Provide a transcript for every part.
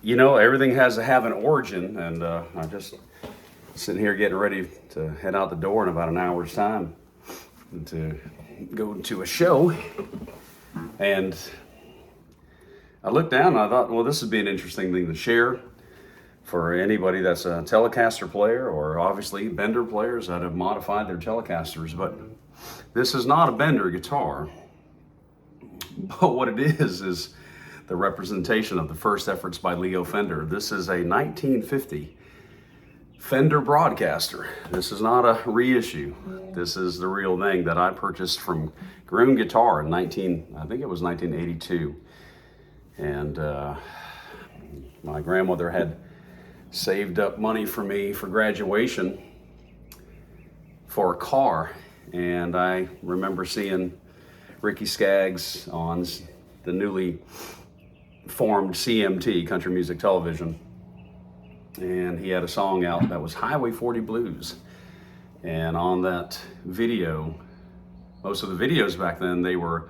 You know, everything has to have an origin, and I'm just sitting here getting ready to head out the door in about an hour's time to go to a show. And I looked down and I thought, well, this would be an interesting thing to share for anybody that's a Telecaster player, or obviously Bender players that have modified their Telecasters. But this is not a Bender guitar, but what it is the representation of the first efforts by Leo Fender. This is a 1950 Fender Broadcaster. This is not a reissue. This is the real thing that I purchased from Groom Guitar in I think it was 1982. And my grandmother had saved up money for me for graduation for a car. And I remember seeing Ricky Skaggs on the newly formed CMT, Country Music Television. And he had a song out that was Highway 40 Blues. And on that video, most of the videos back then, they were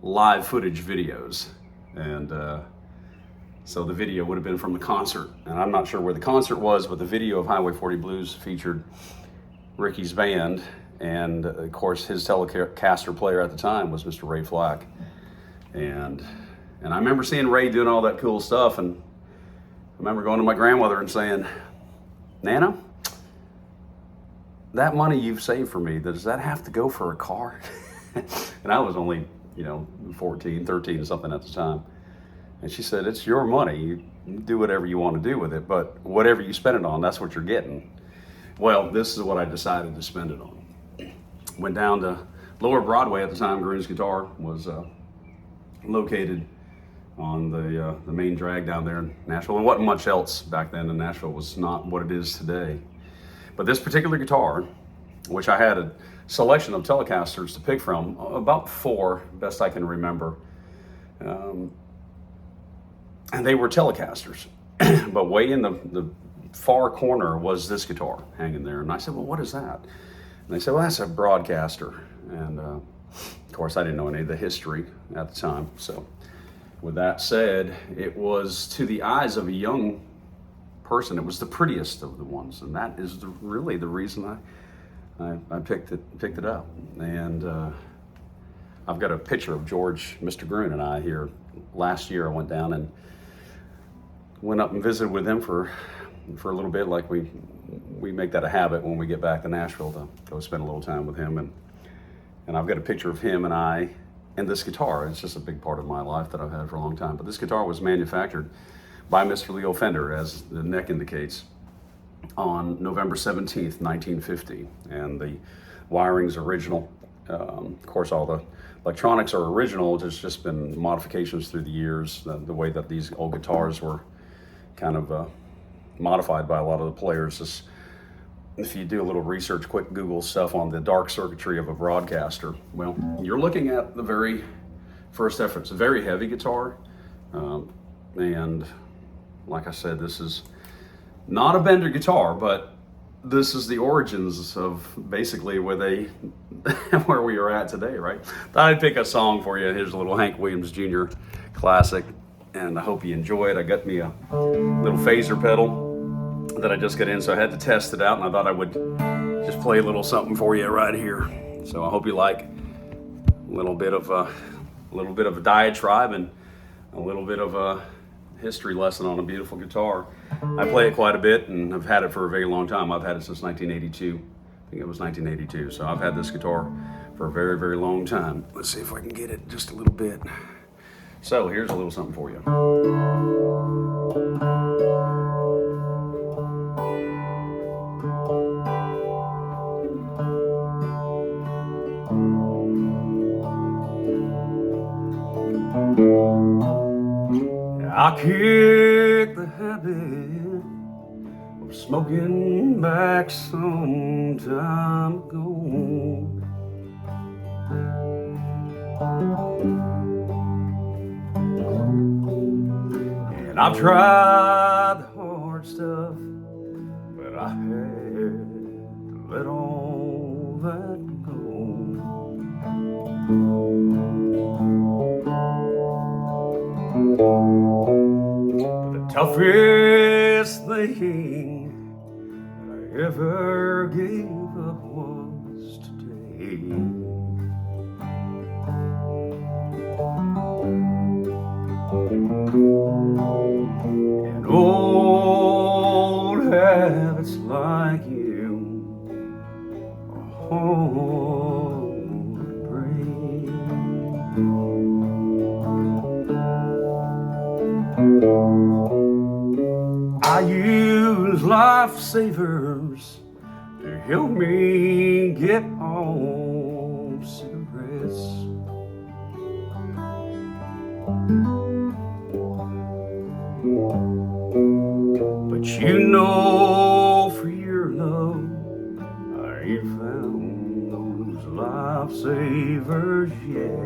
live footage videos. And so the video would have been from the concert. And I'm not sure where the concert was, but the video of Highway 40 Blues featured Ricky's band. And of course, his Telecaster player at the time was Mr. Ray Flack. And I remember seeing Ray doing all that cool stuff. And I remember going to my grandmother and saying, Nana, that money you've saved for me, does that have to go for a car? And I was only, 14, 13 something at the time. And she said, it's your money. You do whatever you want to do with it, but whatever you spend it on, that's what you're getting. Well, this is what I decided to spend it on. Went down to Lower Broadway at the time. Groom's Guitar was located on the main drag down there in Nashville. There wasn't much else back then, and Nashville was not what it is today. But this particular guitar, which I had a selection of Telecasters to pick from, about 4, best I can remember. And they were Telecasters. But way in the far corner was this guitar hanging there. And I said, well, what is that? And they said, well, that's a Broadcaster. And of course, I didn't know any of the history at the time. So with that said, it was, to the eyes of a young person, it was the prettiest of the ones. And that is really the reason I picked it up. And I've got a picture of George, Mr. Gruen, and I here. Last year I went down and went up and visited with him for a little bit, like we make that a habit when we get back to Nashville, to go spend a little time with him. And I've got a picture of him and I and this guitar. It's just a big part of my life that I've had for a long time. But this guitar was manufactured by Mr. Leo Fender, as the neck indicates, on November 17th, 1950. And the wiring's original. Of course, all the electronics are original. There's just been modifications through the years, the way that these old guitars were kind of modified by a lot of the players. If you do a little research, quick Google stuff on the dark circuitry of a Broadcaster, well, you're looking at the very first effort. It's a very heavy guitar. And like I said, this is not a Bender guitar, but this is the origins of basically where we are at today, right? Thought I'd pick a song for you. Here's a little Hank Williams Jr. classic, and I hope you enjoy it. I got me a little phaser pedal that I just got in, so I had to test it out, and I thought I would just play a little something for you right here. So I hope you like a little bit of a diatribe and a little bit of a history lesson on a beautiful guitar. I play it quite a bit, and I've had it for a very long time. I've had it since 1982. I think it was 1982. So I've had this guitar for a very, very long time. Let's see if I can get it just a little bit. So here's a little something for you. I kicked the habit of smoking back some time ago. And I've tried the hard stuff, but I had to let all that go. The toughest thing that I ever gave up was today. And old habits like you are hard to break. I use lifesavers to help me get off cigarettes. But you know, for your love, I ain't found those lifesavers yet.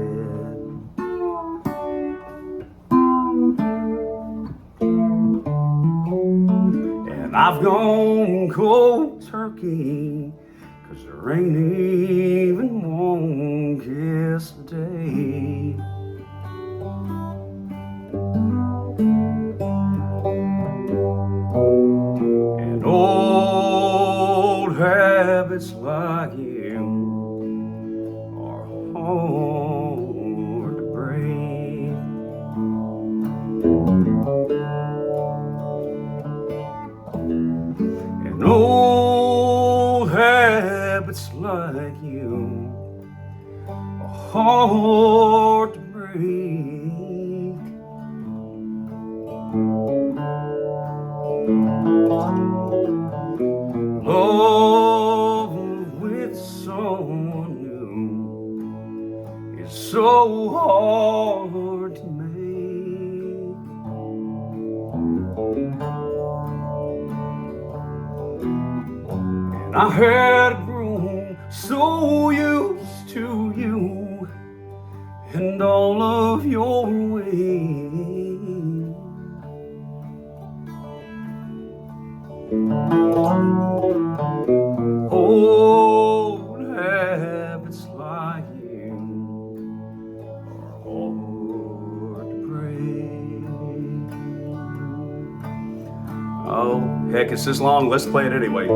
And I've gone cold turkey, 'cause there ain't even one kiss a day. And old habits like you are hard to break. And old habits like you are hard to break. Love with someone new is so hard to make. And I had grown so used to you and all of your ways. Old habits like you are hard to break. Oh, heck, it's this long. Let's play it anyway.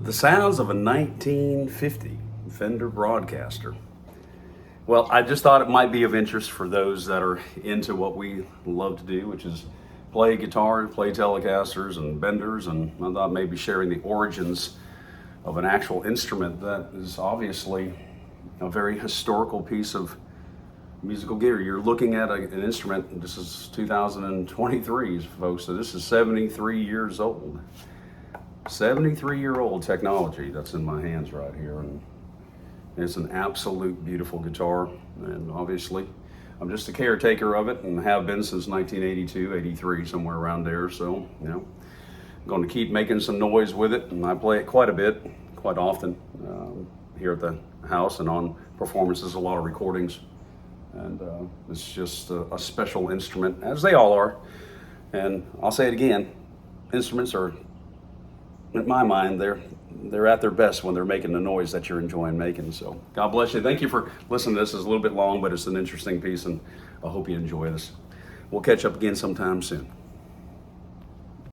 The sounds of a 1950 Fender Broadcaster. Well, I just thought it might be of interest for those that are into what we love to do, which is play guitar, play Telecasters and benders, and I thought maybe sharing the origins of an actual instrument that is obviously a very historical piece of musical gear. You're looking at an instrument, this is 2023, folks, so this is 73 years old. 73-year-old technology that's in my hands right here, and it's an absolute beautiful guitar. And obviously I'm just a caretaker of it and have been since 1982, 83, somewhere around there. So, you know, I'm going to keep making some noise with it, and I play it quite a bit, quite often here at the house and on performances, a lot of recordings. And it's just a special instrument, as they all are. And I'll say it again, instruments are, in my mind, they're at their best when they're making the noise that you're enjoying making. So God bless you. Thank you for listening to this. It's a little bit long, but it's an interesting piece, and I hope you enjoy this. We'll catch up again sometime soon.